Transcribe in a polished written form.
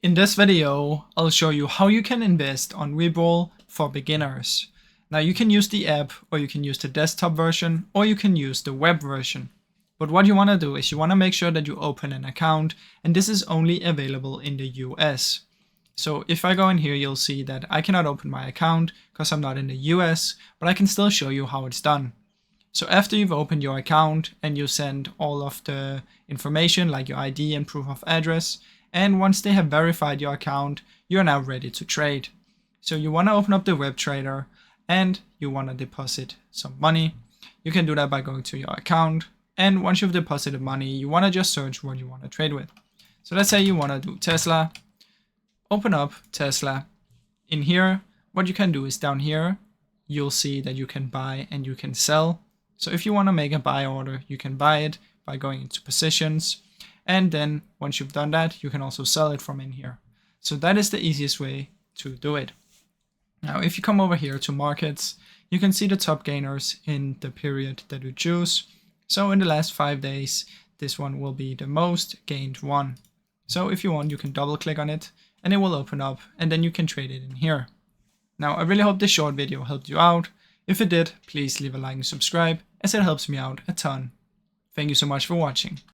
In this video, I'll show you how you can invest on Webull for beginners. Now you can use the app, or you can use the desktop version, or you can use the web version. But what you want to do is you want to make sure that you open an account, and this is only available in the US. So if I go in here, you'll see that I cannot open my account because I'm not in the US, but I can still show you how it's done. So after you've opened your account and you send all of the information like your ID and proof of address, and once they have verified your account, you're now ready to trade. So you want to open up the web trader and you want to deposit some money. You can do that by going to your account, and once you've deposited money, you want to just search what you want to trade with. So let's say you want to do Tesla. Open up Tesla. In here, what you can do is down here, you'll see that you can buy and you can sell. So if you want to make a buy order, you can buy it by going into positions. And then once you've done that, you can also sell it from in here. So that is the easiest way to do it. Now, if you come over here to markets, you can see the top gainers in the period that you choose. So in the last 5 days, this one will be the most gained one. So if you want, you can double click on it and it will open up, and then you can trade it in here. Now, I really hope this short video helped you out. If it did, please leave a like and subscribe, as it helps me out a ton. Thank you so much for watching.